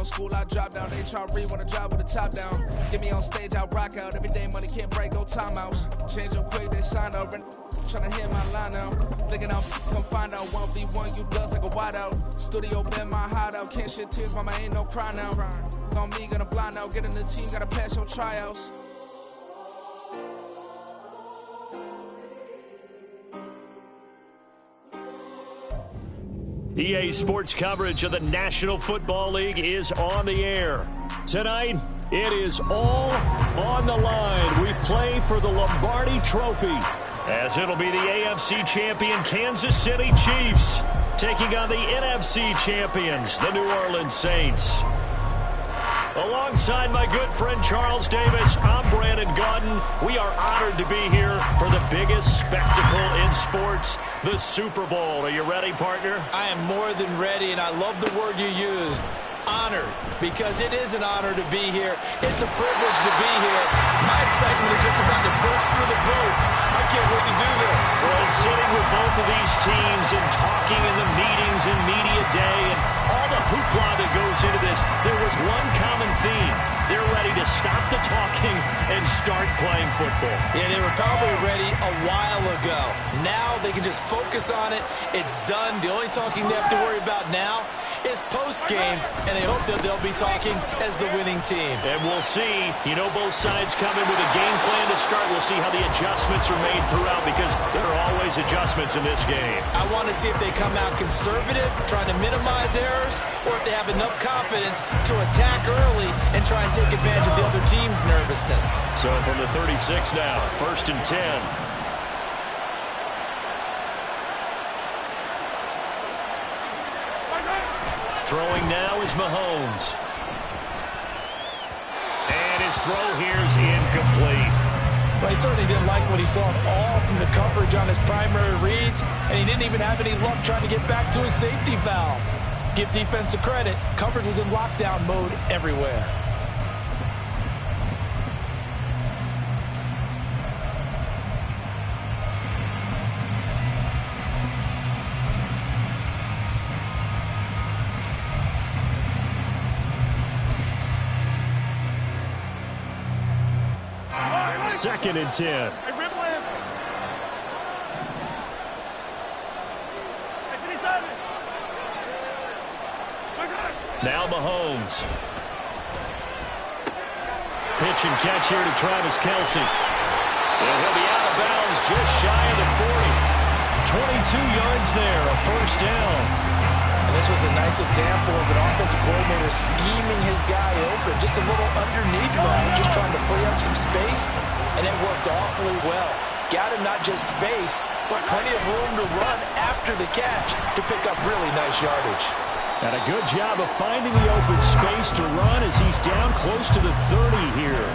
on school, I drop down. They try to read when I drive with the top down. Get me on stage, I rock out. Every day money can't break, no timeouts. Change up quick, they sign up. Tryna hit my line now. Thinking I'll come find out. 1v1, you dust like a wideout. Studio been my hideout. Can't shed tears, mama, ain't no cry now. On me, gonna blind out. Get in the team, gotta pass your tryouts. EA Sports coverage of the National Football League is on the air. Tonight, it is all on the line. We play for the Lombardi Trophy, as it'll be the AFC champion Kansas City Chiefs taking on the NFC champions, the New Orleans Saints. Alongside my good friend Charles Davis, I'm Brandon Gaudin. We are honored to be here for the biggest spectacle in sports, the Super Bowl. Are you ready, partner? I am more than ready, and I love the word you used, honored, because it is an honor to be here. It's a privilege to be here. My excitement is just about to burst through the booth. I can't wait to do this. Well, sitting with both of these teams and talking in the meetings and media day and all the hoopla that goes into this, there was one common theme. They're ready to stop the talking and start playing football. Yeah, they were probably ready a while ago. Now they can just focus on it. It's done. The only talking they have to worry about now is post-game, and they hope that they'll be talking as the winning team. And we'll see. You know, both sides come in with a game plan to start. We'll see how the adjustments are made throughout, because there are always adjustments in this game. I want to see if they come out conservative, trying to minimize errors, or if they have enough confidence to attack early and try and take advantage of the other team's nervousness. So from the 36 now, 1st and 10. Throwing now is Mahomes. And his throw here is incomplete. Well, he certainly didn't like what he saw at all from the coverage on his primary reads, and he didn't even have any luck trying to get back to his safety valve. Give defense a credit. Coverage was in lockdown mode everywhere. Second and 10. Now Mahomes. Pitch and catch here to Travis Kelce. And he'll be out of bounds just shy of the 40. 22 yards there, a first down. And this was a nice example of an offensive coordinator scheming his guy open. Just a little underneath route, just trying to free up some space. And it worked awfully well. Got him not just space, but plenty of room to run after the catch to pick up really nice yardage. And a good job of finding the open space to run as he's down close to the 30 here.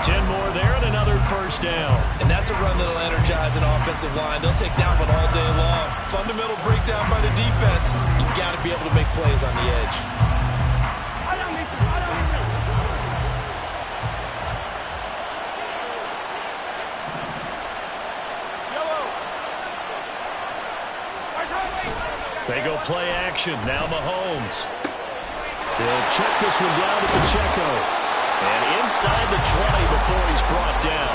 10 more there and another first down. And that's a run that'll energize an offensive line. They'll take that one all day long. Fundamental breakdown by the defense. You've got to be able to make plays on the edge. They go play action. Now Mahomes. They'll check this one down to Pacheco. And inside the 20 before he's brought down.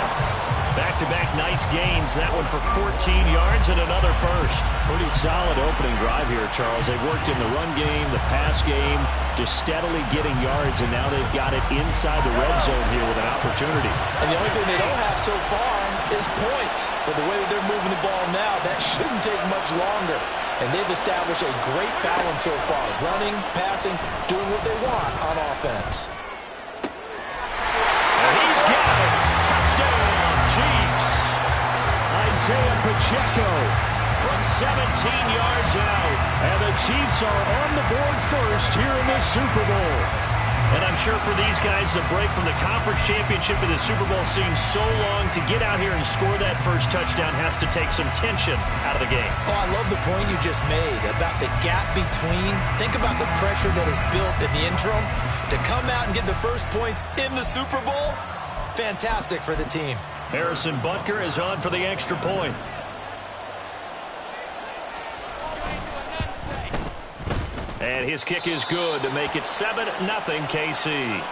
Back-to-back nice gains. That one for 14 yards and another first. Pretty solid opening drive here, Charles. They've worked in the run game, the pass game, just steadily getting yards, and now they've got it inside the red zone here with an opportunity. And the only thing they don't have so far is points. But the way that they're moving the ball now, that shouldn't take much longer. And they've established a great balance so far. Running, passing, doing what they want on offense. And he's got it. Touchdown, Chiefs. Isaiah Pacheco from 17 yards out. And the Chiefs are on the board first here in the Super Bowl. And I'm sure for these guys, the break from the conference championship to the Super Bowl seems so long. To get out here and score that first touchdown has to take some tension out of the game. Oh, I love the point you just made about the gap between. Think about the pressure that is built in the interim. To come out and get the first points in the Super Bowl, fantastic for the team. Harrison Butker is on for the extra point. And his kick is good to make it 7-0 KC.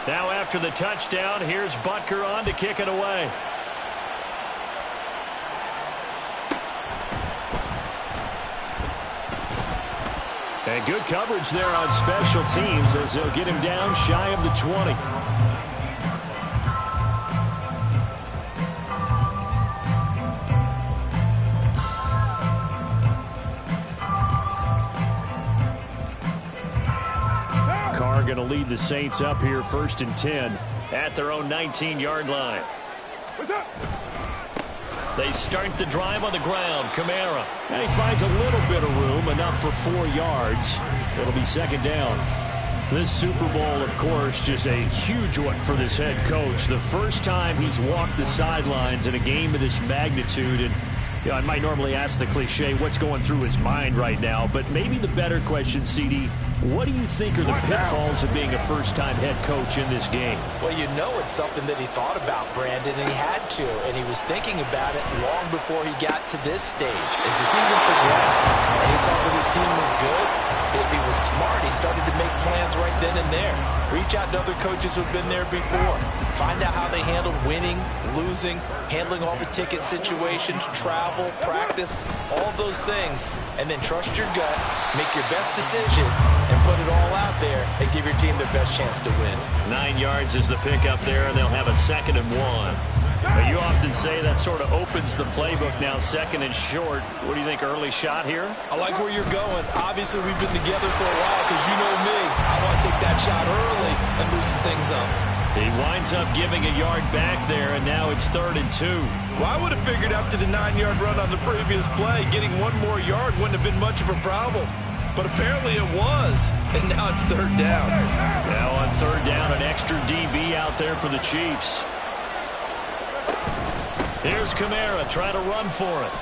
Now after the touchdown, here's Butker on to kick it away. And good coverage there on special teams as they'll get him down shy of the 20. Carr going to lead the Saints up here 1st and 10 at their own 19-yard line. What's up? They start the drive on the ground. Kamara. And he finds a little bit of room, enough for 4 yards. It'll be 2nd down. This Super Bowl, of course, just a huge one for this head coach. The first time he's walked the sidelines in a game of this magnitude. And you know, I might normally ask the cliche, what's going through his mind right now? But maybe the better question, CD, what do you think are the pitfalls of being a first-time head coach in this game? Well, you know it's something that he thought about, Brandon, and he had to. And he was thinking about it long before he got to this stage. As the season progressed and he saw that his team was good, if he was smart, he started to make plans right then and there. Reach out to other coaches who've been there before. Find out how they handled winning, losing, handling all the ticket situations, travel, practice, all those things. And then trust your gut, make your best decision, and put it all out there and give your team their best chance to win. 9 yards is the pickup there, and they'll have a 2nd and 1. But you often say that sort of opens the playbook now, 2nd and short. What do you think, early shot here? I like where you're going. Obviously, we've been together for a while because you know me. I want to take that shot early and loosen things up. He winds up giving a yard back there, and now it's 3rd and 2. Well, I would have figured after the 9-yard run on the previous play, getting 1 more yard wouldn't have been much of a problem. But apparently it was, and now it's 3rd down. Now on 3rd down, an extra DB out there for the Chiefs. Here's Kamara trying to run for it.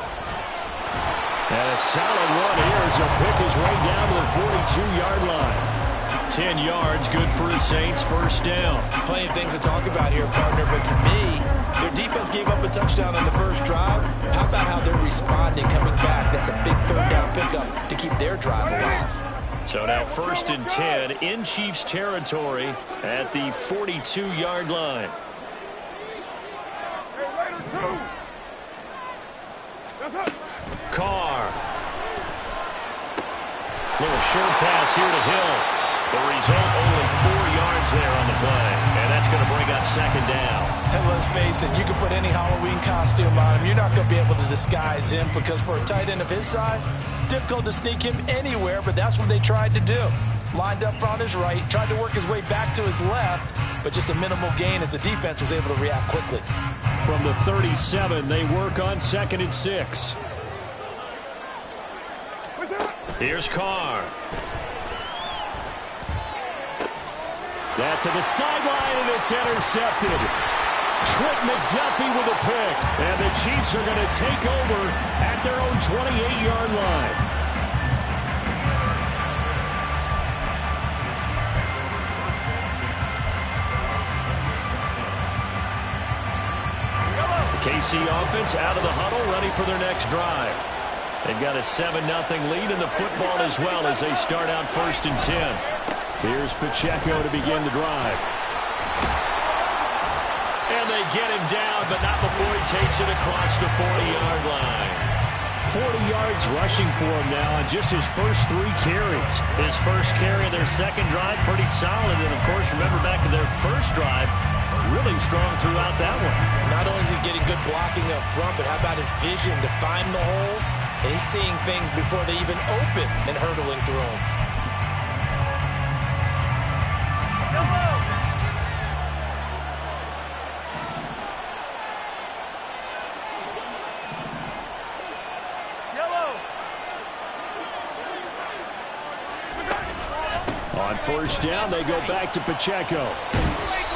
And a solid run here as he'll pick his way down to the 42-yard line. 10 yards, good for the Saints, 1st down. Plenty of things to talk about here, partner, but to me, their defense gave up a touchdown on the first drive. How about how they're responding, coming back? That's a big 3rd down pickup to keep their drive alive. So now 1st and 10 in Chiefs territory at the 42-yard line. Carr. Little short pass here to Hill. The result, only 4 yards there on the play. And that's going to bring up 2nd down. And let's face it, you can put any Halloween costume on him. You're not going to be able to disguise him because for a tight end of his size, difficult to sneak him anywhere, but that's what they tried to do. Lined up on his right, tried to work his way back to his left, but just a minimal gain as the defense was able to react quickly. From the 37, they work on 2nd and 6. Here's Carr. That to the sideline, and it's intercepted. Trent McDuffie with a pick. And the Chiefs are going to take over at their own 28-yard line. The KC offense out of the huddle, ready for their next drive. They've got a 7-0 lead in the football as well as they start out 1st and 10. Here's Pacheco to begin the drive. And they get him down, but not before he takes it across the 40-yard line. 40 yards rushing for him now on just his first 3 carries. His first carry of their 2nd drive, pretty solid. And, of course, remember back to their first drive, really strong throughout that one. Not only is he getting good blocking up front, but how about his vision to find the holes? And he's seeing things before they even open and hurdling through them. On 1st down, they go back to Pacheco.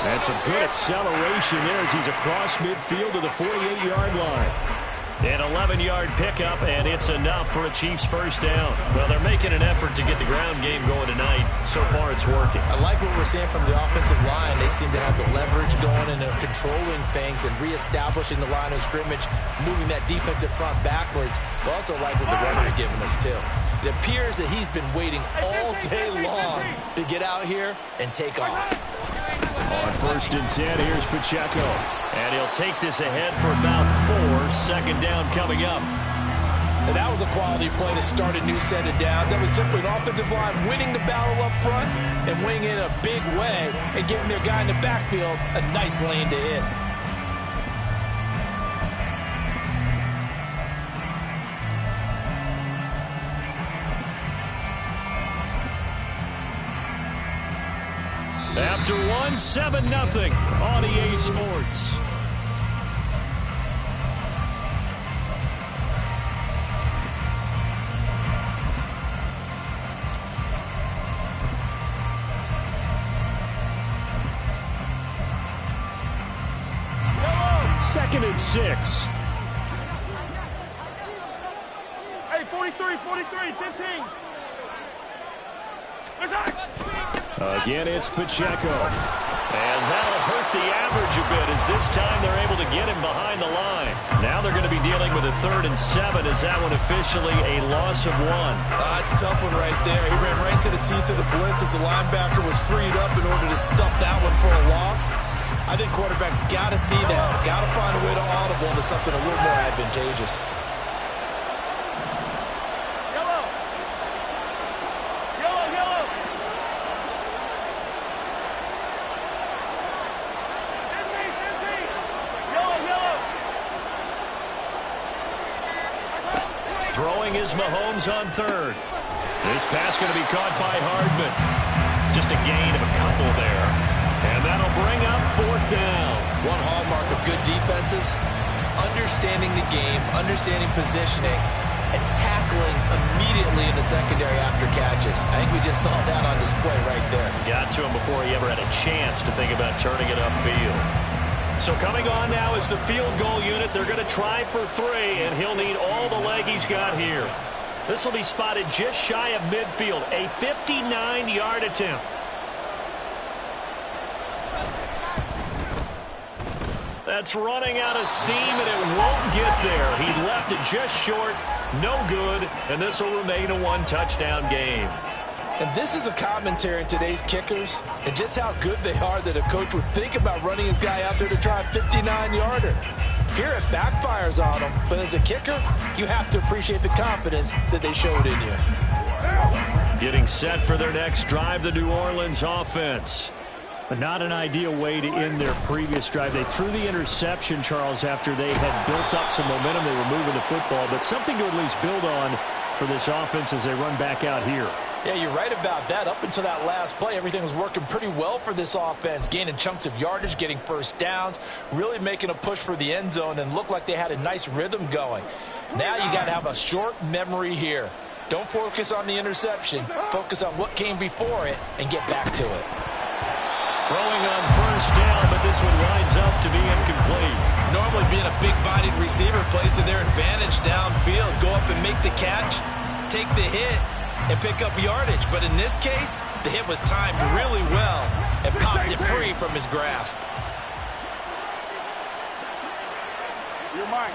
That's a good acceleration there as he's across midfield to the 48-yard line. An 11-yard pickup, and it's enough for a Chiefs first down. Well, they're making an effort to get the ground game going tonight. So far, it's working. I like what we're seeing from the offensive line. They seem to have the leverage going, and they're controlling things and reestablishing the line of scrimmage, moving that defensive front backwards. I also like what the runner's giving us, too. It appears that he's been waiting all day long to get out here and take off. On 1st and 10, here's Pacheco. And he'll take this ahead for about 4. Second down coming up. And that was a quality play to start a new set of downs. That was simply an offensive line winning the battle up front and winning in a big way and giving their guy in the backfield a nice lane to hit. After 1, 7-0 on EA Sports. Second and 6. Hey, 43, 15. Again, it's Pacheco. And that'll hurt the average a bit as this time they're able to get him behind the line. Now they're going to be dealing with a 3rd and 7. Is that one officially a loss of 1? It's a tough one right there. He ran right into the teeth of the blitz as the linebacker was freed up in order to stuff that one for a loss. I think quarterbacks got to see that. Got to find a way to audible into something a little more advantageous. Throwing is Mahomes on 3rd. This pass going to be caught by Hardman. Just a gain of a couple there. And that'll bring up 4th down. One hallmark of good defenses is understanding the game, understanding positioning, and tackling immediately in the secondary after catches. I think we just saw that on display right there. Got to him before he ever had a chance to think about turning it upfield. So coming on now is the field goal unit. They're going to try for 3, and he'll need all the leg he's got here. This will be spotted just shy of midfield, a 59-yard attempt. That's running out of steam, and it won't get there. He left it just short, no good, and this will remain a 1-touchdown game. And this is a commentary in today's kickers and just how good they are that a coach would think about running his guy out there to try a 59-yarder. Here it backfires on him, but as a kicker, you have to appreciate the confidence that they showed in you. Getting set for their next drive, the New Orleans offense. But not an ideal way to end their previous drive. They threw the interception, Charles, after they had built up some momentum. They were moving the football, but something to at least build on for this offense as they run back out here. Yeah, you're right about that. Up until that last play, everything was working pretty well for this offense, gaining chunks of yardage, getting first downs, really making a push for the end zone, and looked like they had a nice rhythm going. Now you got to have a short memory here. Don't focus on the interception. Focus on what came before it and get back to it. Throwing on first down, but this one winds up to be incomplete. Normally being a big-bodied receiver plays to their advantage downfield. Go up and make the catch, take the hit, and pick up yardage. But in this case, the hit was timed really well and popped it free from his grasp. You're mine.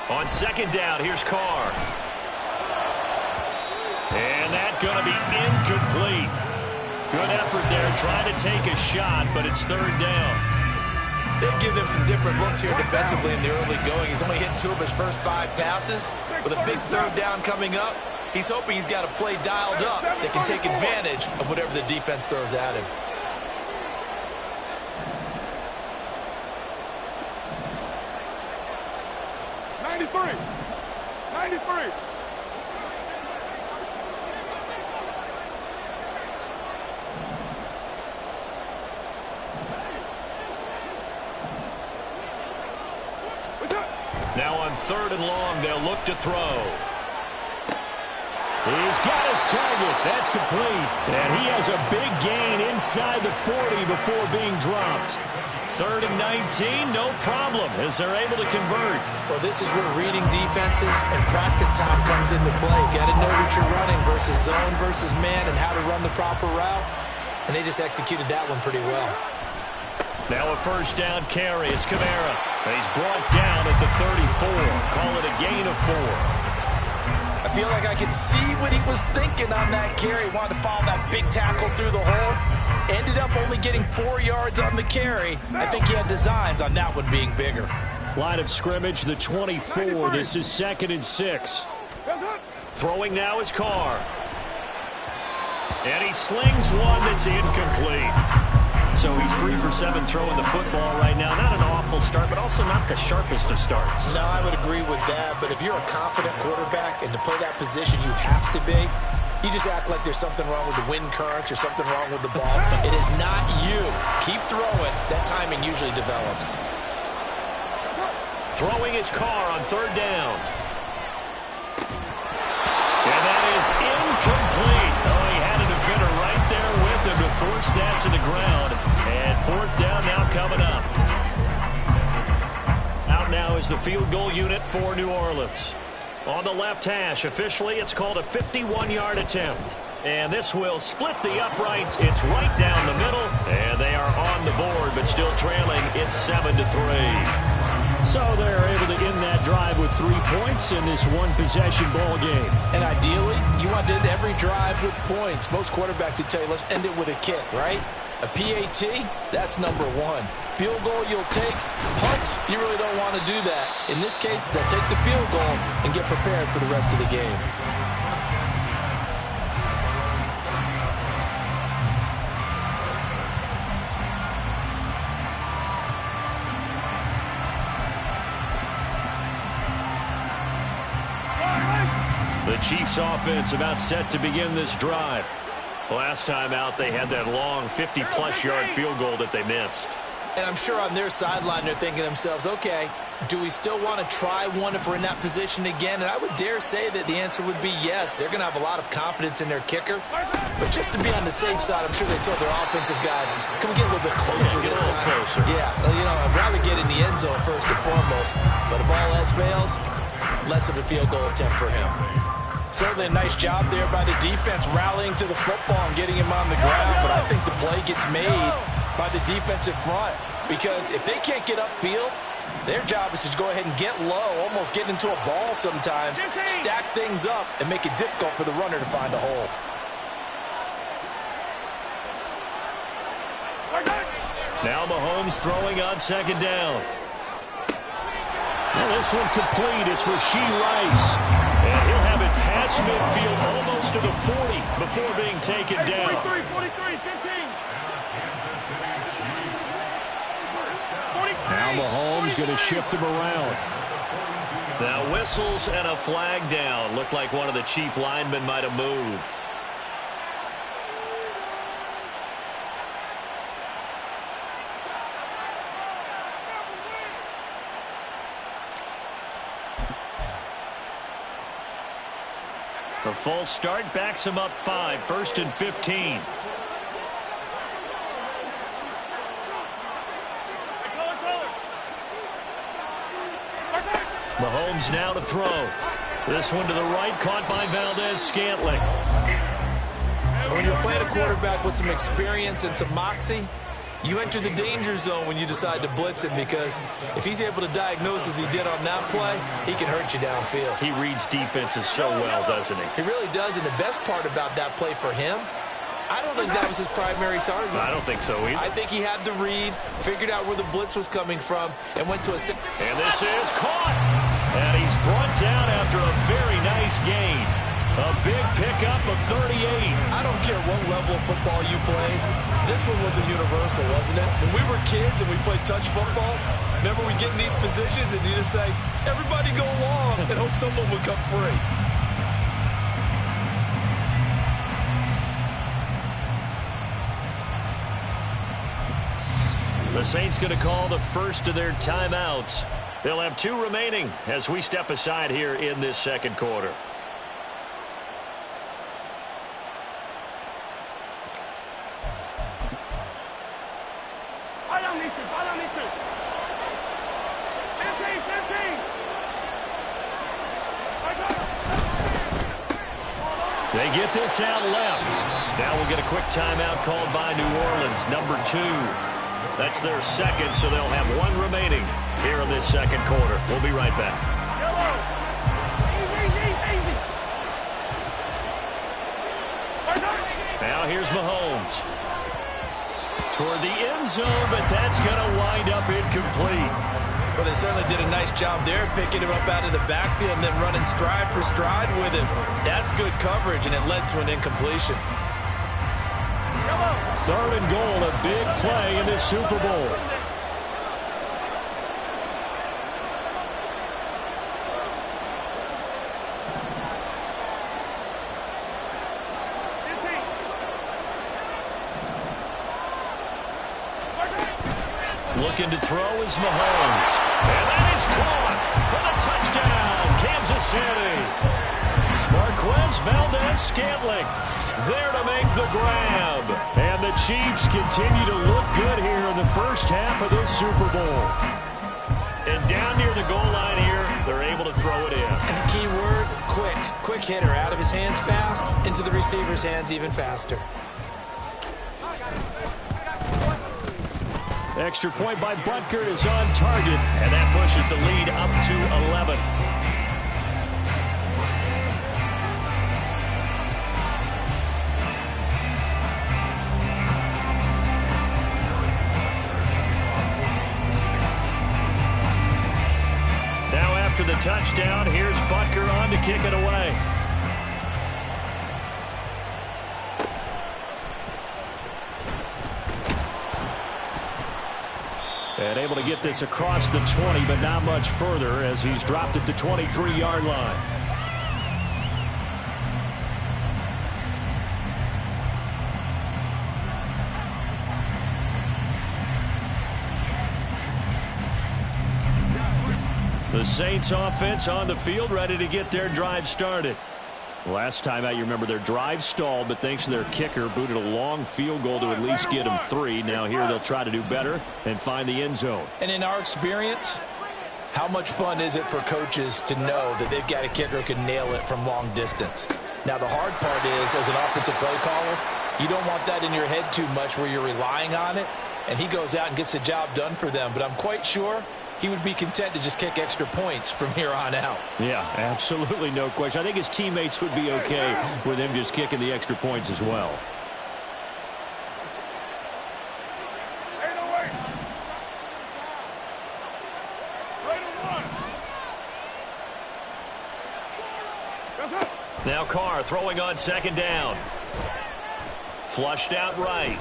On second down, here's Carr. And that's going to be incomplete. Good effort there, trying to take a shot, but it's 3rd down. They've given him some different looks here defensively in the early going. He's only hit 2 of his first 5 passes. With a big 3rd down coming up, he's hoping he's got a play dialed up that can take advantage of whatever the defense throws at him. Now on 3rd and long, they'll look to throw. He's got his target. That's complete. And he has a big gain inside the 40 before being dropped. 3rd and 19, no problem, as they're able to convert. Well, this is where reading defenses and practice time comes into play. Got to know what you're running versus zone versus man and how to run the proper route. And they just executed that one pretty well. Now a first down carry. It's Kamara. And he's brought down at the 34. Call it a gain of 4. I feel like I could see what he was thinking on that carry. Wanted to follow that big tackle through the hole. Ended up only getting 4 yards on the carry. I think he had designs on that one being bigger. Line of scrimmage, the 24. This is 2nd and 6. Throwing now is Carr. And he slings one that's incomplete. So he's 3 for 7 throwing the football right now. Not an awful start, but also not the sharpest of starts. No, I would agree with that. But if you're a confident quarterback and to play that position, you have to be. You just act like there's something wrong with the wind currents or something wrong with the ball. It is not you. Keep throwing. That timing usually develops. Throwing his Carr on 3rd down. And that is incomplete. Oh, he had a defender right there with him to force that to the ground. And 4th down now coming up. Out now is the field goal unit for New Orleans. On the left hash, officially it's called a 51-yard attempt. And this will split the uprights. It's right down the middle. And they are on the board, but still trailing. It's 7-3. So they're able to end that drive with 3 points in this one-possession ball game. And ideally, you want to end every drive with points. Most quarterbacks would tell you, let's end it with a kick, right? A PAT, that's number 1. Field goal you'll take. Punts, you really don't want to do that. In this case, they'll take the field goal and get prepared for the rest of the game. The Chiefs offense about set to begin this drive. Last time out, they had that long 50-plus yard field goal that they missed. And I'm sure on their sideline they're thinking to themselves, okay, do we still want to try one if we're in that position again? And I would dare say that the answer would be yes. They're going to have a lot of confidence in their kicker. But just to be on the safe side, I'm sure they told their offensive guys, can we get a little bit closer this time? Closer. Yeah, you know, I'd rather get in the end zone first and foremost. But if all else fails, less of a field goal attempt for him. Certainly a nice job there by the defense rallying to the football and getting him on the ground. But I think the play gets made by the defensive front. Because if they can't get upfield, their job is to go ahead and get low, almost get into a ball sometimes, stack things up, and make it difficult for the runner to find a hole. Now Mahomes throwing on 2nd down. Well, this one complete. It's Rashee Rice. And he'll have it past midfield almost to the 40 before being taken down. 43, 15. Now Mahomes going to shift him around. Now whistles and a flag down. Looked like one of the Chief linemen might have moved. A false start backs him up 5. 1st and 15. Mahomes now to throw. This one to the right, caught by Valdez-Scantling. When you're playing a quarterback with some experience and some moxie, you enter the danger zone when you decide to blitz him, because if he's able to diagnose as he did on that play, he can hurt you downfield. He reads defenses so well, doesn't he? He really does, and the best part about that play for him, I don't think that was his primary target. I don't think so either. I think he had the read, figured out where the blitz was coming from, and went to a... And this is caught. And he's brought down after a very nice gain. A big pickup of 38. I don't care what level of football you play. This one was a universal, wasn't it? When we were kids and we played touch football, remember we get in these positions and you just say, everybody go along, and hope someone would come free. The Saints going to call the first of their timeouts. They'll have 2 remaining as we step aside here in this 2nd quarter. Buy down these two. Buy down these two. 15, 15. They get this out left. Now we'll get a quick timeout called by New Orleans, number 2. That's their second, so they'll have 1 remaining here in this second quarter. We'll be right back. Now here's Mahomes. Toward the end zone, but that's going to wind up incomplete. Well, they certainly did a nice job there, picking him up out of the backfield and then running stride for stride with him. That's good coverage, and it led to an incompletion. 3rd and goal, a big play in this Super Bowl. Looking to throw is Mahomes. And that is caught for the touchdown, Kansas City. Marquez Valdes-Scantling there to make the grab. And the Chiefs continue to look good here in the first half of this Super Bowl. And down near the goal line here, they're able to throw it in. And the key word, quick. Quick hitter, out of his hands fast, into the receiver's hands even faster. Extra point by Butker is on target, and that pushes the lead up to 11. Now after the touchdown, here's Butker on to kick it away. And able to get this across the 20, but not much further as he's dropped it to 23-yard line. The Saints offense on the field, ready to get their drive started. Last time out, you remember their drive stalled, but thanks to their kicker, booted a long field goal to at least get them 3. Now here they'll try to do better and find the end zone. And in our experience, how much fun is it for coaches to know that they've got a kicker who can nail it from long distance? Now the hard part is, as an offensive play caller, you don't want that in your head too much where you're relying on it, and he goes out and gets the job done for them. But I'm quite sure he would be content to just kick extra points from here on out. Yeah, absolutely no question. I think his teammates would be okay with him just kicking the extra points as well. Now Carr throwing on 2nd down. Flushed out right.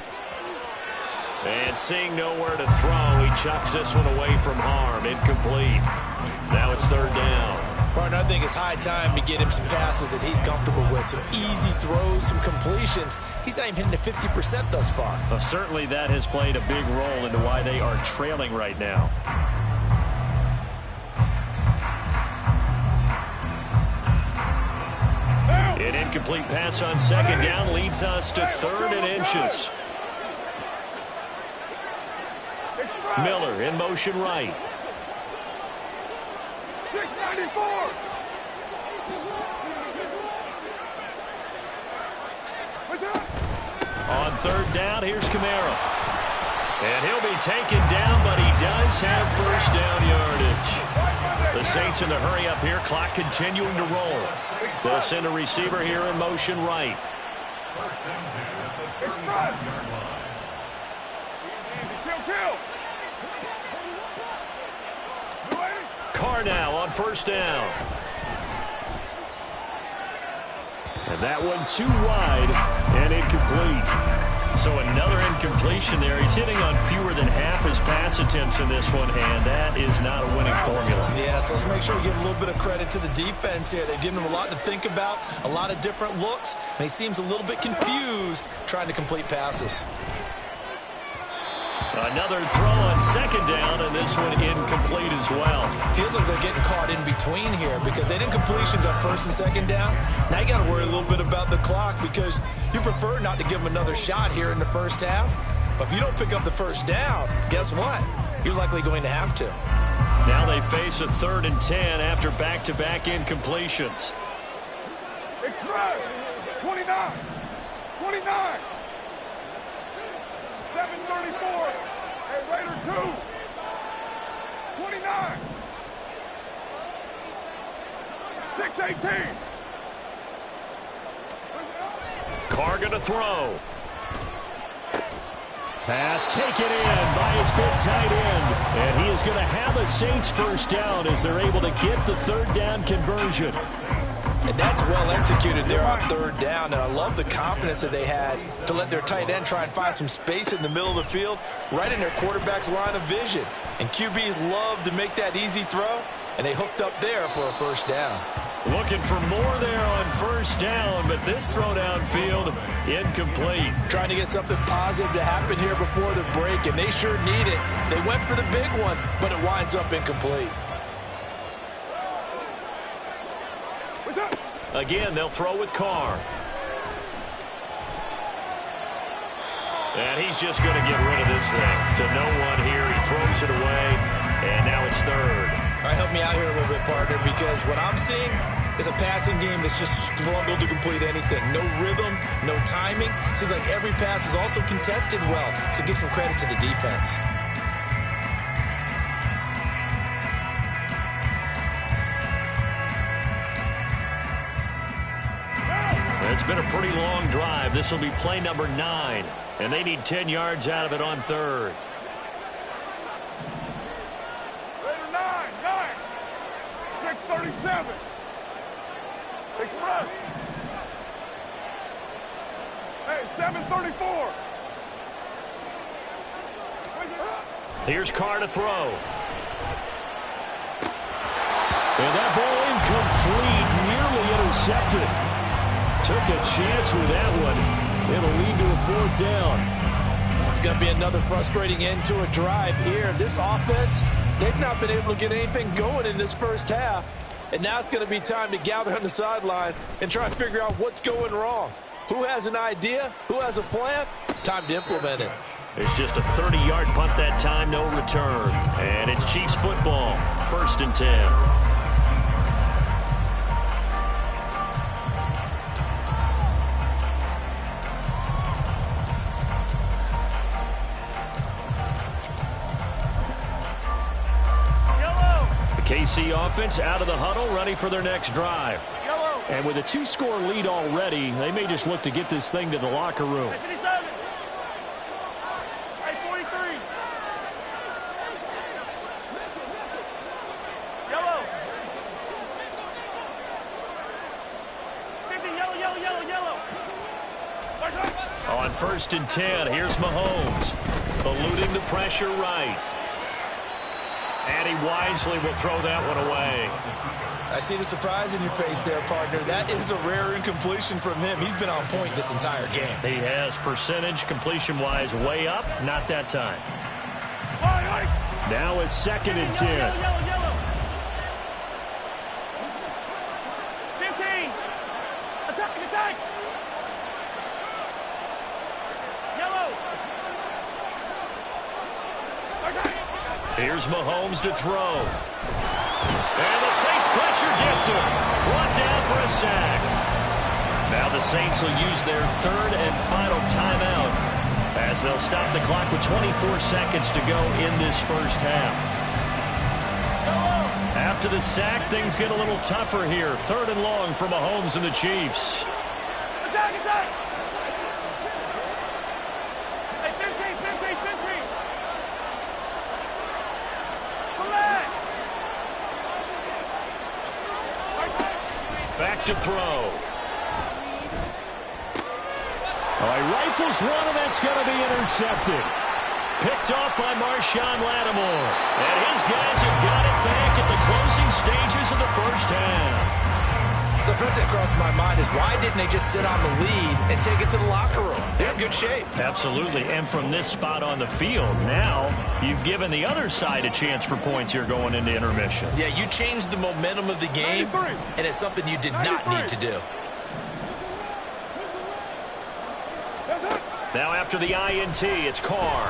And seeing nowhere to throw, he chucks this one away from harm. Incomplete. Now it's 3rd down. Partner, I think it's high time to get him some passes that he's comfortable with. Some easy throws, some completions. He's not even hitting to 50% thus far. Well, certainly that has played a big role into why they are trailing right now. An incomplete pass on 2nd down leads us to 3rd and inches. Miller in motion right. 694. On 3rd down, here's Kamara. And he'll be taken down, but he does have 1st down yardage. The Saints in the hurry up here, clock continuing to roll. They'll send a receiver here in motion right. Carr now on 1st down. And that one too wide and incomplete. So another incompletion there. He's hitting on fewer than half his pass attempts in this one, and that is not a winning formula. Yes, let's make sure we give a little bit of credit to the defense here. They've given him a lot to think about, a lot of different looks, and he seems a little bit confused trying to complete passes. Another throw on 2nd down, and this one incomplete as well. Feels like they're getting caught in between here because they did incompletions on 1st and 2nd down. Now you got to worry a little bit about the clock because you prefer not to give them another shot here in the first half. But if you don't pick up the first down, guess what? You're likely going to have to. Now they face a 3rd and 10 after back-to-back incompletions. Express. 29. 29. 734. Hey, Raider 2. 29. 618. Carr going to throw. Pass taken in by his big tight end. And he is going to have a Saints first down as they're able to get the 3rd down conversion. And that's well executed there on 3rd down. And I love the confidence that they had to let their tight end try and find some space in the middle of the field, right in their quarterback's line of vision. And QBs love to make that easy throw, and they hooked up there for a first down. Looking for more there on 1st down, but this throw downfield incomplete. Trying to get something positive to happen here before the break, and they sure need it. They went for the big one, but it winds up incomplete. Again, they'll throw with Carr. And he's just going to get rid of this thing to no one here. He throws it away, and now it's 3rd. All right, help me out here a little bit, partner, because what I'm seeing is a passing game that's just struggled to complete anything. No rhythm, no timing. Seems like every pass is also contested well, so give some credit to the defense. It's been a pretty long drive. This will be play number 9, and they need 10 yards out of it on 3rd. Raider 9. 637. Express. Hey, 734. Here's Carr to throw. And that ball incomplete, nearly intercepted. Took a chance with that one. It'll lead to a 4th down. It's going to be another frustrating end to a drive here. This offense, they've not been able to get anything going in this first half. And now it's going to be time to gather on the sidelines and try and figure out what's going wrong. Who has an idea? Who has a plan? Time to implement it. It's just a 30-yard punt that time, no return. And it's Chiefs football, 1st and 10. KC offense out of the huddle, ready for their next drive. Yellow. And with a 2-score lead already, they may just look to get this thing to the locker room. 57. Hey, 43. Yellow. 50, yellow. On 1st and 10, here's Mahomes, eluding the pressure right. And he wisely will throw that one away. I see the surprise in your face there, partner. That is a rare incompletion from him. He's been on point this entire game. He has percentage completion-wise way up. Not that time. Now it's 2nd and 10. Yellow. 15. Attack. Yellow. Here's Mahomes to throw. And the Saints pressure gets him. Brought down for a sack. Now the Saints will use their 3rd and final timeout as they'll stop the clock with 24 seconds to go in this first half. After the sack, things get a little tougher here. 3rd and long for Mahomes and the Chiefs. Attack. Hey, 15. Back to throw. Oh, he rifles one, and that's going to be intercepted. Picked off by Marshawn Lattimore. And his guys have got it back at the closing stages of the first half. So first thing that crossed my mind is why didn't they just sit on the lead and take it to the locker room? They're in good shape. Absolutely. And from this spot on the field, now you've given the other side a chance for points here going into intermission. Yeah, you changed the momentum of the game, and it's something you did not need to do. Now after the INT, it's Carr.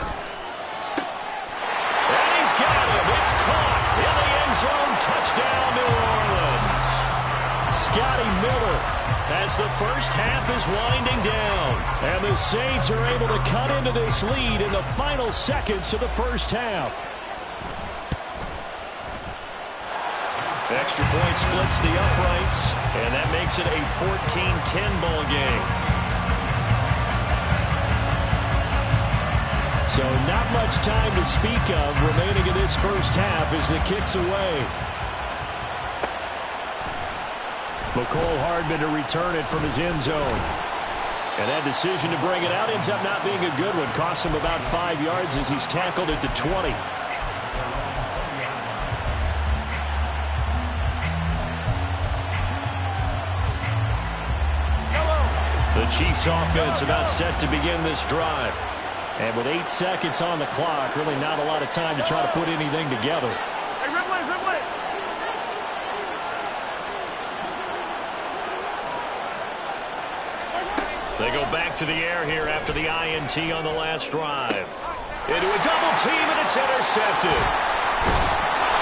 And he's got him. It's caught in the end zone. Touchdown, New Orleans. Scotty Miller as the first half is winding down. And the Saints are able to cut into this lead in the final seconds of the first half. Extra point splits the uprights, and that makes it a 14-10 ball game. So not much time to speak of remaining in this first half as the kick's away. McCole Hardman to return it from his end zone. And that decision to bring it out ends up not being a good one. Costs him about 5 yards as he's tackled it to 20. The Chiefs offense about set to begin this drive. And with 8 seconds on the clock, really not a lot of time to try to put anything together. Hey, Ripley. They go back to the air here after the INT on the last drive. Into a double team, and it's intercepted.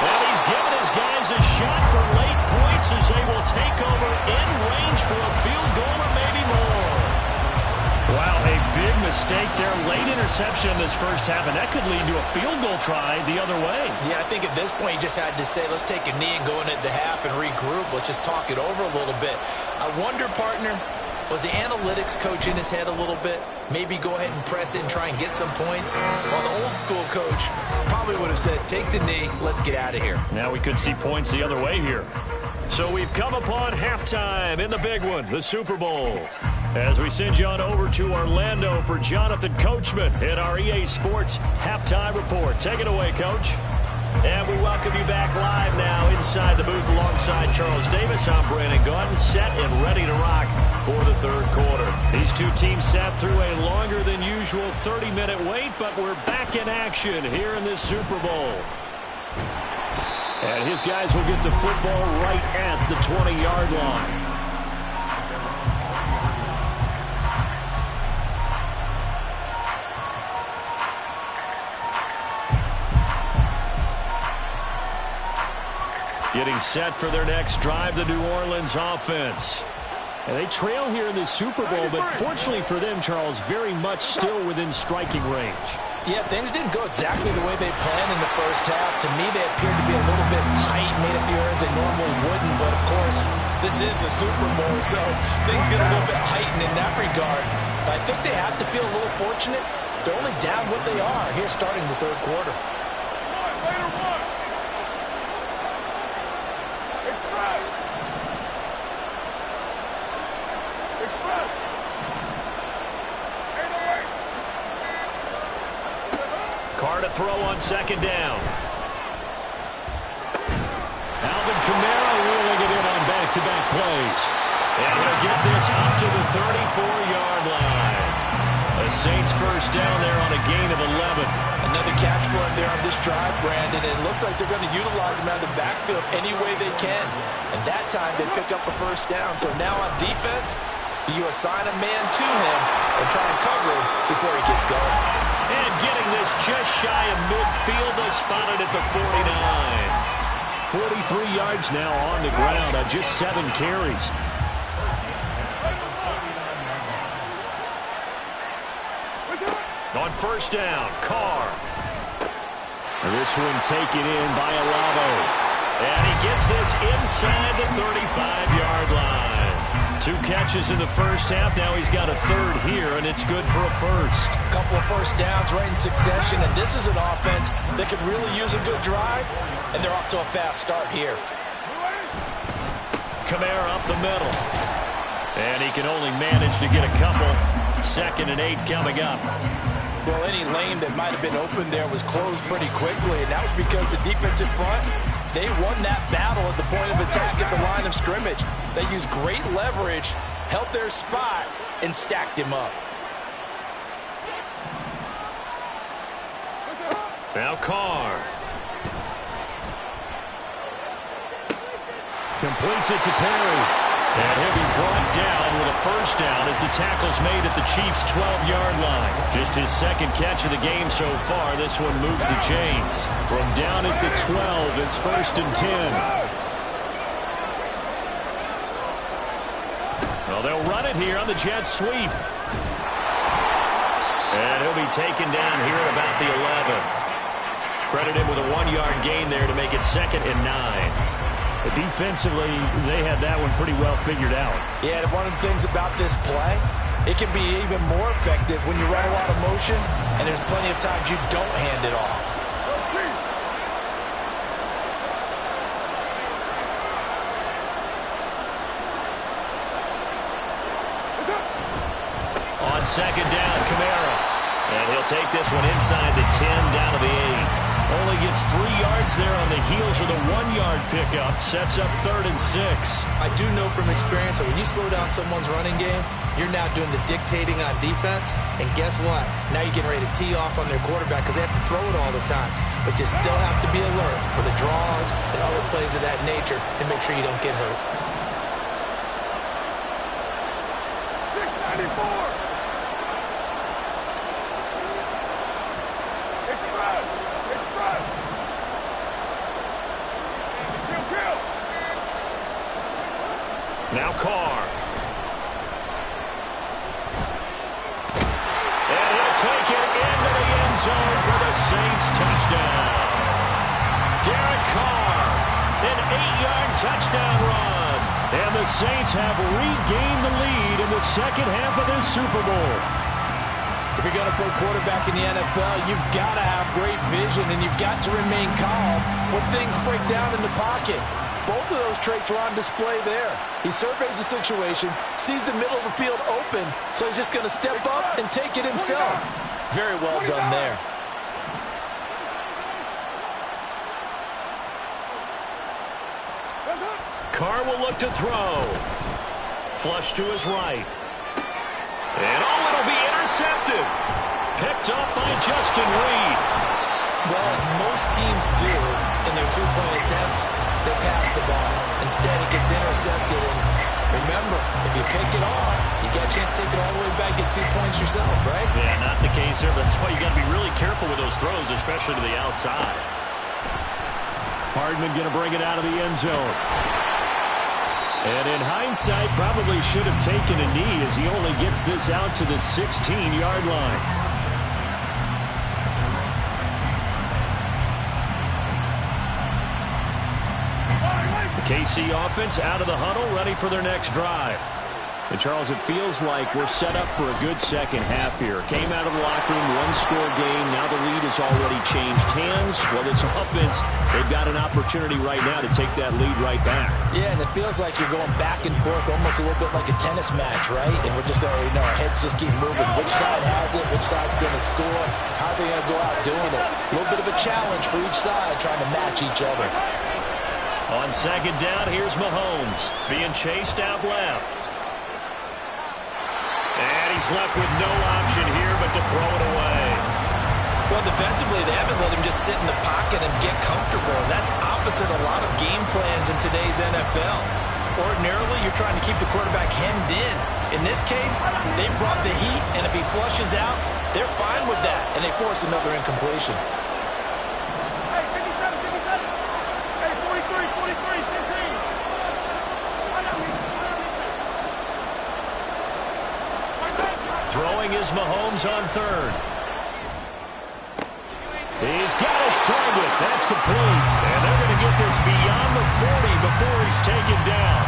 And he's given his guys a shot for late points as they will take over in range for a field goal or maybe more. Wow, a big mistake there. Late interception in this first half, and that could lead to a field goal try the other way. Yeah, I think at this point you just had to say, let's take a knee and go into the half and regroup. Let's just talk it over a little bit. I wonder, partner, was the analytics coach in his head a little bit? Maybe go ahead and press it and try and get some points? Well, the old school coach probably would have said, take the knee, let's get out of here. Now we could see points the other way here. So we've come upon halftime in the big one, the Super Bowl. As we send you on over to Orlando for Jonathan Coachman in our EA Sports Halftime Report. Take it away, Coach. And we welcome you back live now inside the booth alongside Charles Davis. I'm Brandon Gaudin, set and ready to rock for the third quarter. These two teams sat through a longer than usual 30-minute wait, but we're back in action here in this Super Bowl. And his guys will get the football right at the 20-yard line. Getting set for their next drive, the New Orleans offense. And they trail here in the Super Bowl, but fortunately for them, Charles, very much still within striking range. Yeah, things didn't go exactly the way they planned in the first half. To me, they appeared to be a little bit tight, made a few errors they normally wouldn't. But, of course, this is the Super Bowl, so things get a little bit heightened in that regard. But I think they have to feel a little fortunate. They're only down what they are here starting the third quarter. Carr to throw on second down. Alvin Kamara wheeling it in on back-to-back plays. And he'll get this up to the 34-yard line. The Saints first down there on a gain of 11. Another catch for him there on this drive, Brandon. And it looks like they're going to utilize him out of the backfield any way they can. And that time they pick up a first down. So now on defense, you assign a man to him and try and cover him before he gets going. And getting this just shy of midfield, they spotted at the 49. 43 yards now on the ground on just 7 carries. On first down, Carr. This one taken in by Olave. And he gets this inside the 35-yard line. 2 catches in the first half. Now he's got a third here, and it's good for a first. A couple of first downs right in succession, and this is an offense that could really use a good drive, and they're off to a fast start here. Kamara up the middle. And he can only manage to get a couple. 2nd and 8 coming up. Well, any lane that might have been open there was closed pretty quickly, and that was because the defensive front, they won that battle at the point of attack at the line of scrimmage. They used great leverage, held their spot, and stacked him up. Now Carr. Completes it to Perry. And he'll be brought down with a first down as the tackle's made at the Chiefs' 12-yard line. Just his second catch of the game so far. This one moves the chains. From down at the 12, it's 1st and 10. Well, they'll run it here on the jet sweep. And he'll be taken down here at about the 11. Credit him with a 1-yard gain there to make it 2nd and 9. But defensively, they had that one pretty well figured out. Yeah, and one of the things about this play, it can be even more effective when you run a lot of motion, and there's plenty of times you don't hand it off. On 2nd down, Kamara. And he'll take this one inside the 10, down to the 8. Only gets 3 yards there on the heels of the 1-yard pickup. Sets up 3rd and 6. I do know from experience that when you slow down someone's running game, you're now doing the dictating on defense. And guess what? Now you're getting ready to tee off on their quarterback because they have to throw it all the time. But you still have to be alert for the draws and other plays of that nature and make sure you don't get hurt. 694. Now Carr. And he'll take it into the end zone for the Saints touchdown. Derek Carr, an 8-yard touchdown run. And the Saints have regained the lead in the second half of this Super Bowl. If you're going to play quarterback in the NFL, you've got to have great vision, and you've got to remain calm when things break down in the pocket. Both of those traits are on display there. He surveys the situation, sees the middle of the field open, so he's just going to step up and take it himself. Very well done there. Carr will look to throw. Flush to his right. And it'll be intercepted. Picked up by Justin Reed. Well, as most teams do in their two-point attempt, they pass the ball. Instead, it gets intercepted. And remember, if you pick it off, you got a chance to take it all the way back, get 2 points yourself, right? Yeah, not the case there. That's why you got to be really careful with those throws, especially to the outside. Hardman going to bring it out of the end zone. And in hindsight, probably should have taken a knee as he only gets this out to the 16-yard line. The KC offense out of the huddle, ready for their next drive. And Charles, it feels like we're set up for a good second half here. Came out of the locker room, one-score game. Now the lead has already changed hands. Well, this offense, they've got an opportunity right now to take that lead right back. Yeah, and it feels like you're going back and forth, almost a little bit like a tennis match, right? And we're just already know our heads just keep moving. Which side has it? Which side's going to score? How are they going to go out doing it? A little bit of a challenge for each side, trying to match each other. On second down, here's Mahomes being chased out left. And he's left with no option here but to throw it away. Well, defensively, they haven't let him just sit in the pocket and get comfortable. And that's opposite a lot of game plans in today's NFL. Ordinarily, you're trying to keep the quarterback hemmed in. In this case, they brought the heat, and if he flushes out, they're fine with that, and they force another incompletion. Hey, 57, 57. Hey, 43, 43, 15. Throwing is Mahomes on third. He's got his target. That's complete. And they're going to get this beyond the 40 before he's taken down.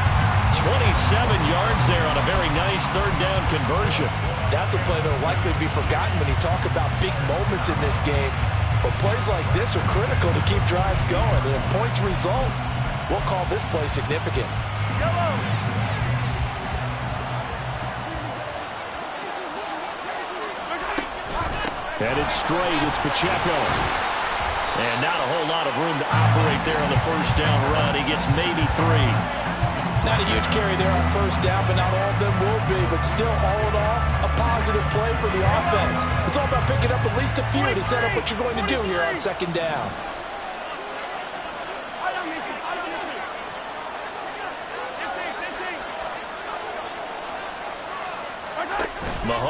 27 yards there on a very nice third down conversion. That's a play that will likely be forgotten when you talk about big moments in this game. But plays like this are critical to keep drives going. And if points result, we'll call this play significant. Yellow. Headed straight, it's Pacheco. And not a whole lot of room to operate there on the first down run. He gets maybe 3. Not a huge carry there on first down, but not all of them will be. But still, all in all, a positive play for the offense. It's all about picking up at least a few to set up what you're going to do here on second down.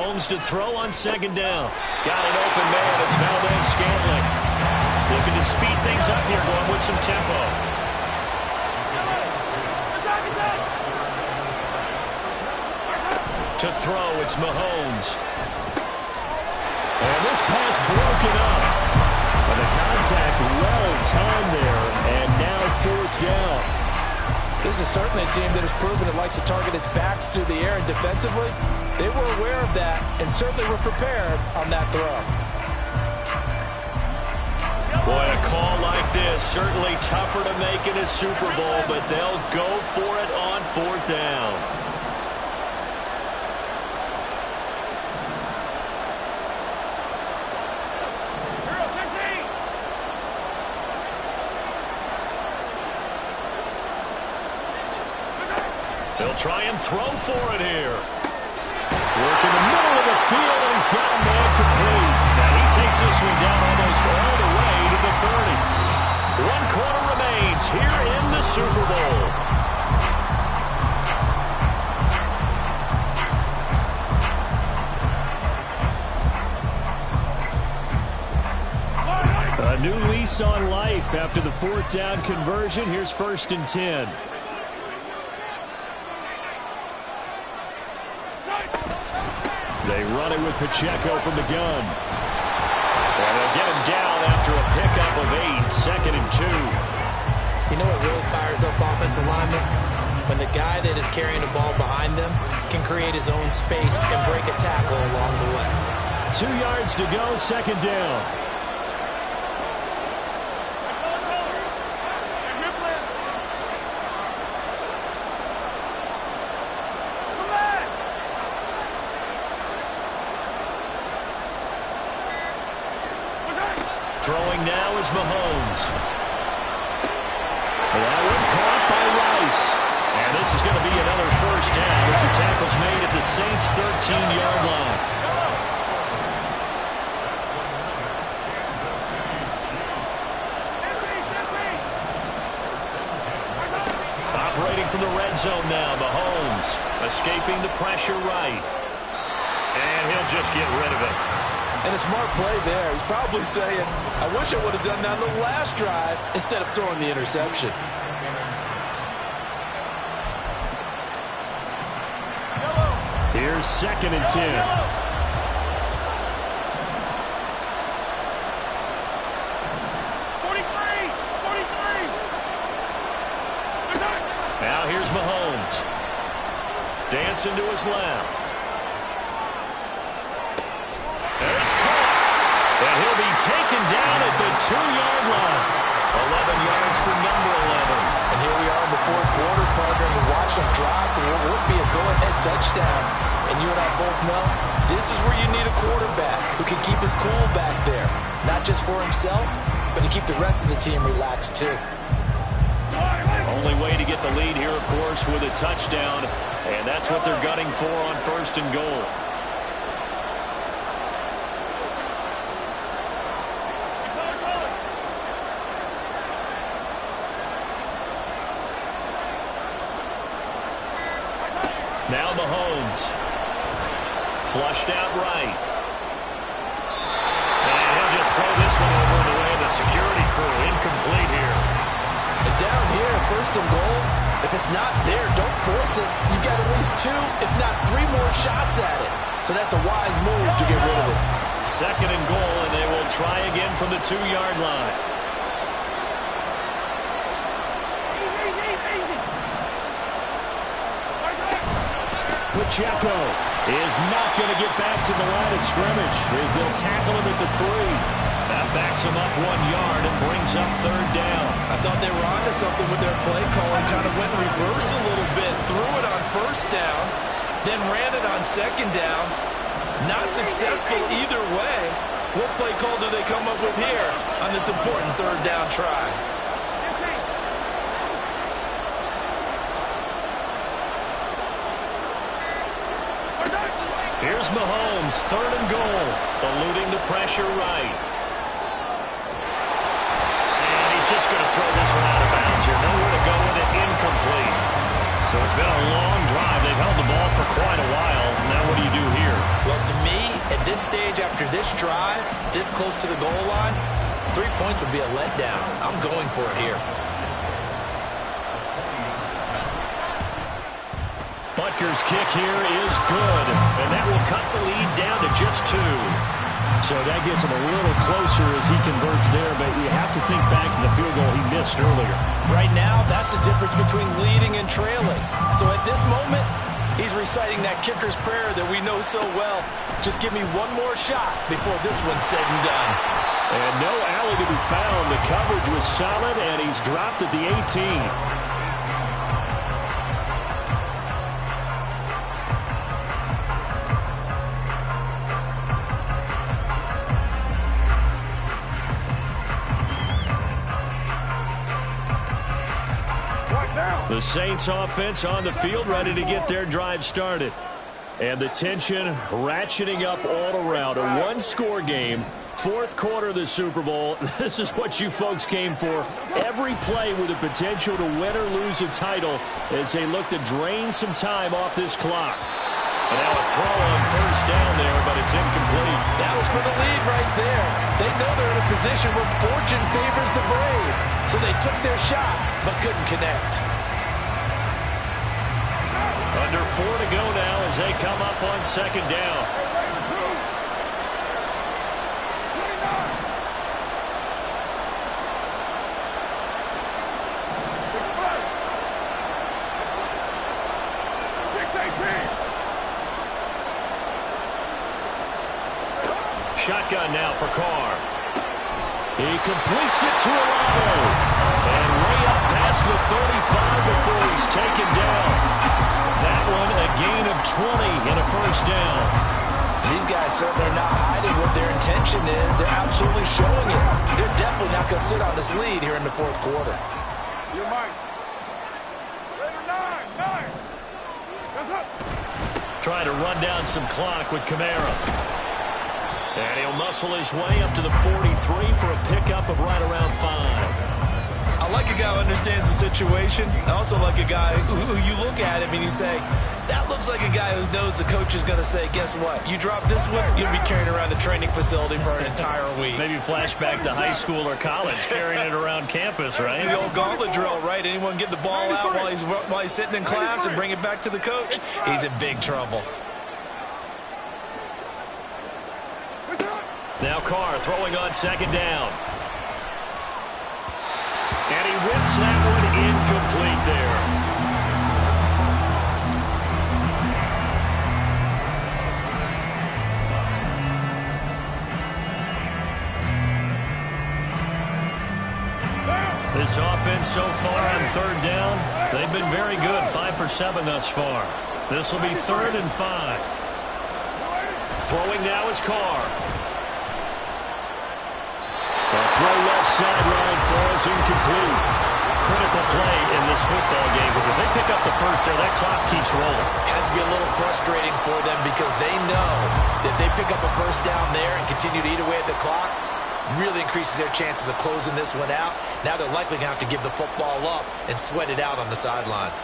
Mahomes to throw on second down. Got an open man. It's Valdez-Scantling. Looking to speed things up here, going with some tempo. To throw, it's Mahomes. And this pass broken up. And the contact well timed there. And now fourth down. This is certainly a team that has proven it likes to target its backs through the air, and defensively, they were aware of that and certainly were prepared on that throw. Boy, a call like this, certainly tougher to make in a Super Bowl, but they'll go for it on fourth down. They'll try and throw for it here. Work in the middle of the field, and he's got a man complete. Now he takes this one down almost all the way to the 30. 1 quarter remains here in the Super Bowl. A new lease on life after the fourth down conversion. Here's 1st and 10. They run it with Pacheco from the gun. And they'll get him down after a pickup of 8, 2nd and 2. You know what really fires up offensive linemen? When the guy that is carrying the ball behind them can create his own space and break a tackle along the way. 2 yards to go, 2nd down. Throwing now is Mahomes. That one caught by Rice. And this is going to be another first down as the tackle's made at the Saints' 13-yard line. Operating from the red zone now, Mahomes escaping the pressure right. And he'll just get rid of it. And a smart play there. He's probably saying, I wish I would have done that on the last drive instead of throwing the interception. Here's 2nd and 10. Now here's Mahomes. Dancing to his left. And he'll be taken down at the 2-yard line. 11 yards for number 11. And here we are in the fourth quarter, partner, and watch them drop for what would be a go-ahead touchdown. And you and I both know this is where you need a quarterback who can keep his cool back there. Not just for himself, but to keep the rest of the team relaxed too. Only way to get the lead here, of course, with a touchdown. And that's what they're gunning for on 1st and goal. Now Mahomes. Flushed out right. And he'll just throw this one over the way of the security crew. Incomplete here. And down here, 1st and goal, if it's not there, don't force it. You've got at least 2, if not 3 more shots at it. So that's a wise move to get rid of it. 2nd and goal, and they will try again from the 2-yard line. Pacheco is not going to get back to the line of scrimmage as they'll tackle him at the 3. That backs him up 1 yard and brings up 3rd down. I thought they were onto something with their play call and kind of went in reverse a little bit. Threw it on 1st down, then ran it on 2nd down. Not successful either way. What play call do they come up with here on this important 3rd down try? Here's Mahomes, 3rd and goal, eluding the pressure right. And he's just going to throw this one out of bounds here. Nowhere to go with it, incomplete. So it's been a long drive. They've held the ball for quite a while. Now what do you do here? Well, to me, at this stage, after this drive, this close to the goal line, 3 points would be a letdown. I'm going for it here. Butker's kick here is good, and that will cut the lead down to just 2. So that gets him a little closer as he converts there, but you have to think back to the field goal he missed earlier. Right now, that's the difference between leading and trailing. So at this moment, he's reciting that kicker's prayer that we know so well. Just give me one more shot before this one's said and done. And no alley to be found. The coverage was solid, and he's dropped at the 18. The Saints offense on the field ready to get their drive started. And the tension ratcheting up all around. A one-score game, fourth quarter of the Super Bowl. This is what you folks came for. Every play with the potential to win or lose a title as they look to drain some time off this clock. And now a throw on first down there, but it's incomplete. That was for the lead right there. They know they're in a position where fortune favors the brave. So they took their shot, but couldn't connect. Under 4 to go now as they come up on second down. Shotgun now for Carr. He completes it to Olave. And way up past the 35 before he's taken down. That one a gain of 20 and a first down. These guys certainly are not hiding what their intention is. They're absolutely showing it. They're definitely not going to sit on this lead here in the fourth quarter. You're Mike. Nine. That's up. Trying to run down some clock with Kamara. And he'll muscle his way up to the 43 for a pickup of right around 5. I like a guy who understands the situation. I also like a guy who you look at him and you say, that looks like a guy who knows the coach is going to say, guess what? You drop this one, you'll be carrying around the training facility for an entire week. Maybe flashback to high school or college, carrying it around campus, right? The old gauntlet drill, right? Anyone get the ball out while he's sitting in class and bring it back to the coach? He's in big trouble. Now Carr throwing on second down. And he whips that one incomplete there. This offense so far on third down, they've been very good. 5 for 7 thus far. This will be 3rd and 5. Throwing now is Carr. The throw left sideline falls incomplete. Critical play in this football game because if they pick up the first there, that clock keeps rolling. Has to be a little frustrating for them because they know that they pick up a first down there and continue to eat away at the clock, really increases their chances of closing this one out. Now they're likely going to have to give the football up and sweat it out on the sideline.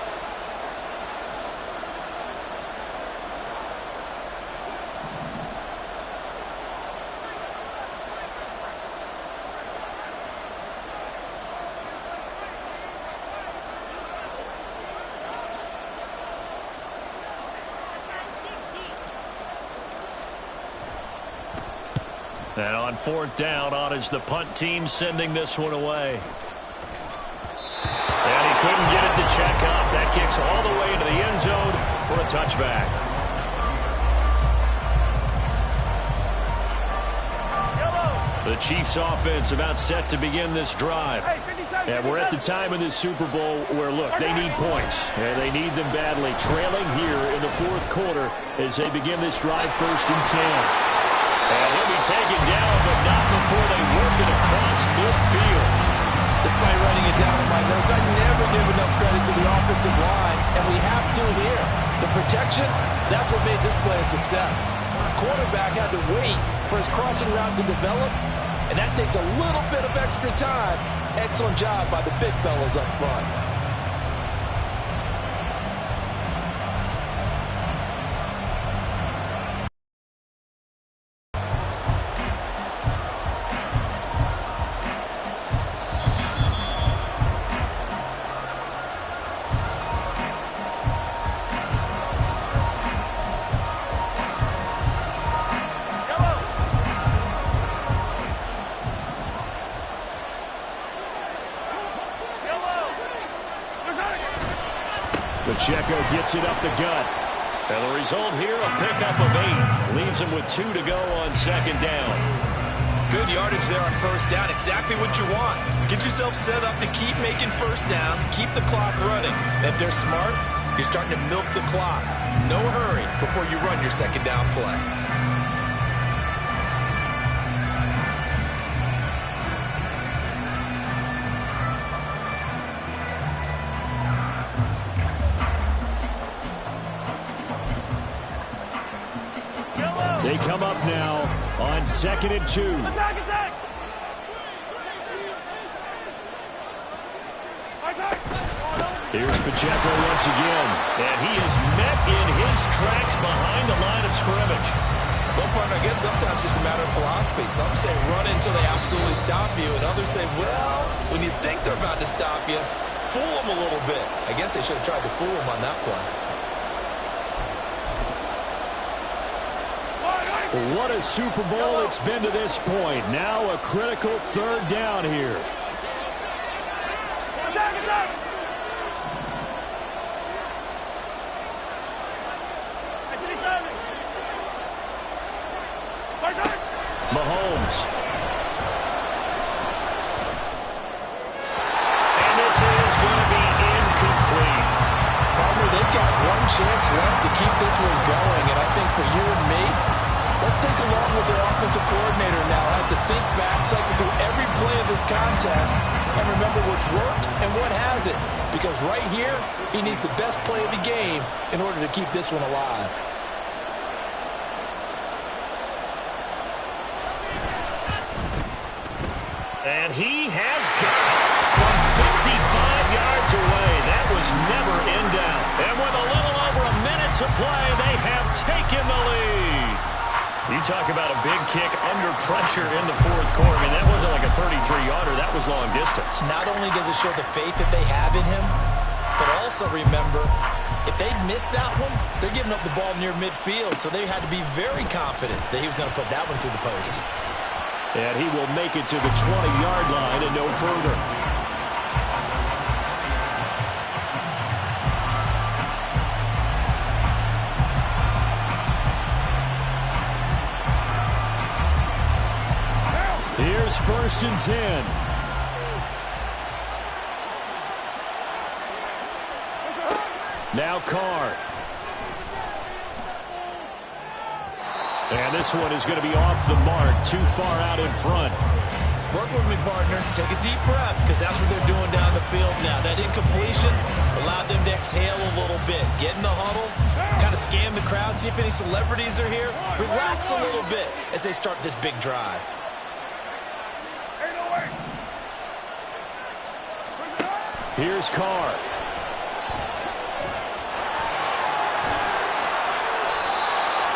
And on 4th down, on is the punt team sending this one away. And he couldn't get it to check up. That kicks all the way into the end zone for a touchback. The Chiefs offense about set to begin this drive. And we're at the time in this Super Bowl where, look, they need points. And they need them badly. Trailing here in the fourth quarter as they begin this drive 1st and 10. And he'll be taken down, but not before they work it across midfield. Despite writing it down in my notes, I never give enough credit to the offensive line, and we have to here. The protection, that's what made this play a success. Quarterback had to wait for his crossing route to develop, and that takes a little bit of extra time. Excellent job by the big fellas up front. Pacheco gets it up the gut. And the result here, a pickup of 8. Leaves him with 2 to go on second down. Good yardage there on first down. Exactly what you want. Get yourself set up to keep making first downs, keep the clock running. And if they're smart, you're starting to milk the clock. No hurry before you run your second down play. They come up now on 2nd and 2. Attack, attack! Here's Pacheco once again, and he is met in his tracks behind the line of scrimmage. Well, partner, I guess sometimes it's just a matter of philosophy. Some say run until they absolutely stop you, and others say, well, when you think they're about to stop you, fool them a little bit. I guess they should have tried to fool them on that play. What a Super Bowl it's been to this point. Now a critical 3rd down here. Attack, attack! Mahomes. And this is going to be incomplete. Partner, they've got one chance left to keep this one going, and I think for you and me, let's think along with their offensive coordinator now. Has to think back, cycle through every play of this contest, and remember what's worked and what hasn't. Because right here, he needs the best play of the game in order to keep this one alive. And he has got it from 55 yards away. That was never in doubt. And with a little over a minute to play, they have taken the lead. You talk about a big kick under pressure in the 4th quarter. I mean, that wasn't like a 33-yarder. That was long distance. Not only does it show the faith that they have in him, but also remember, if they miss that one, they're giving up the ball near midfield. So they had to be very confident that he was going to put that one through the post. And he will make it to the 20-yard line and no further. Here's 1st and 10. Now Carr. And this one is going to be off the mark, too far out in front. Work with me, partner. Take a deep breath, because that's what they're doing down the field now. That incompletion allowed them to exhale a little bit. Get in the huddle, kind of scan the crowd, see if any celebrities are here. Relax a little bit as they start this big drive. Here's Carr.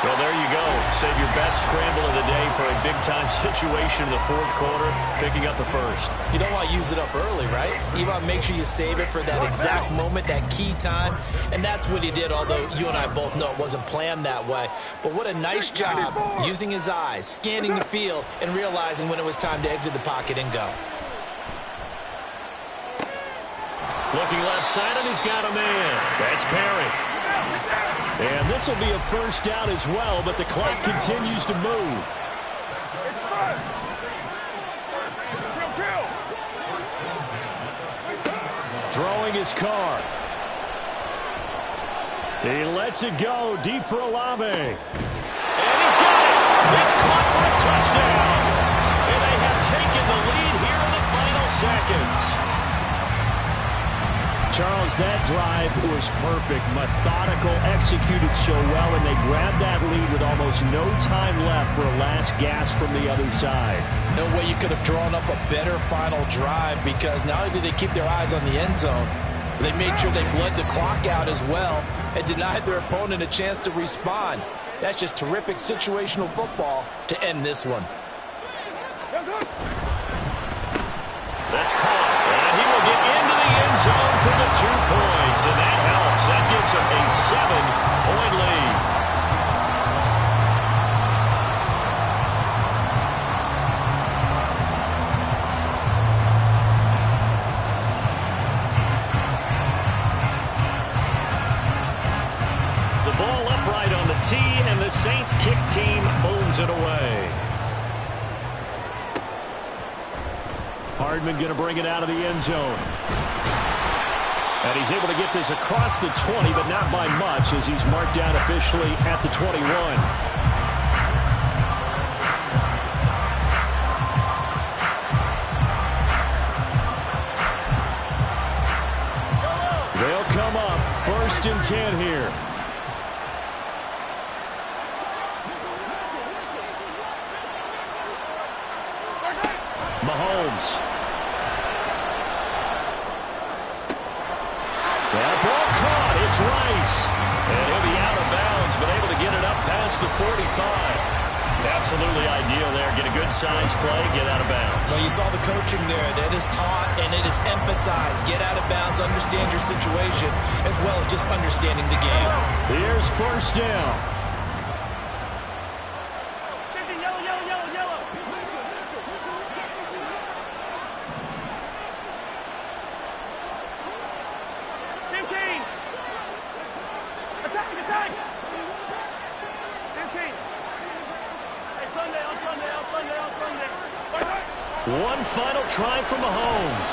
Well, there you go. Save your best scramble of the day for a big-time situation in the 4th quarter, picking up the 1st. You don't want to use it up early, right? You want to make sure you save it for that exact moment, that key time. And that's what he did, although you and I both know it wasn't planned that way. But what a nice job using his eyes, scanning the field, and realizing when it was time to exit the pocket and go. Looking left side, and he's got a man. That's Perry. And this will be a 1st down as well, but the clock continues to move. Throwing his Carr. He lets it go deep for Olave. And he's got it. It's caught for a touchdown. And they have taken the lead here in the final seconds. Charles, that drive was perfect, methodical, executed so well, and they grabbed that lead with almost no time left for a last gasp from the other side. No way you could have drawn up a better final drive, because not only did they keep their eyes on the end zone, they made sure they bled the clock out as well and denied their opponent a chance to respond. That's just terrific situational football to end this one. That's caught, and he will get into the end zone for the 2 points, and that helps. That gives him a 7-point lead. gives it away. Hardman going to bring it out of the end zone. And he's able to get this across the 20, but not by much, as he's marked down officially at the 21. They'll come up 1st and 10 here. Mahomes. That ball caught. It's Rice. And he'll be out of bounds, but able to get it up past the 45. Absolutely ideal there. Get a good size play, get out of bounds. Well, you saw the coaching there. That is taught and it is emphasized. Get out of bounds, understand your situation, as well as just understanding the game. Here's 1st down. One final try from Mahomes.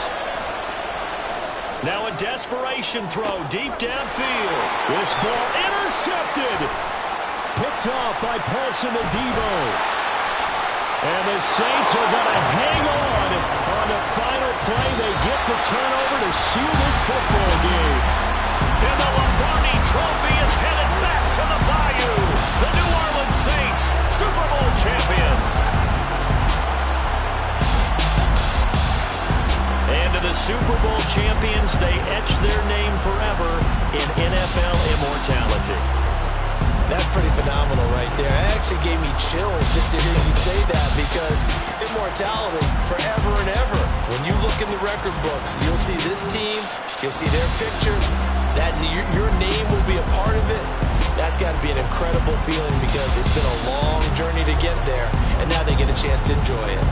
Now a desperation throw deep downfield. This ball intercepted. Picked off by Paulson Adebo. And the Saints are going to hang on the final play. They get the turnover to seal this football game. And the Lombardi Trophy is headed back to the Bayou. The New Orleans Saints, Super Bowl champions. And to the Super Bowl champions, they etch their name forever in NFL immortality. That's pretty phenomenal right there. It actually gave me chills just to hear you say that, because immortality forever and ever. When you look in the record books, you'll see this team, you'll see their picture, that your name will be a part of it. That's got to be an incredible feeling, because it's been a long journey to get there, and now they get a chance to enjoy it.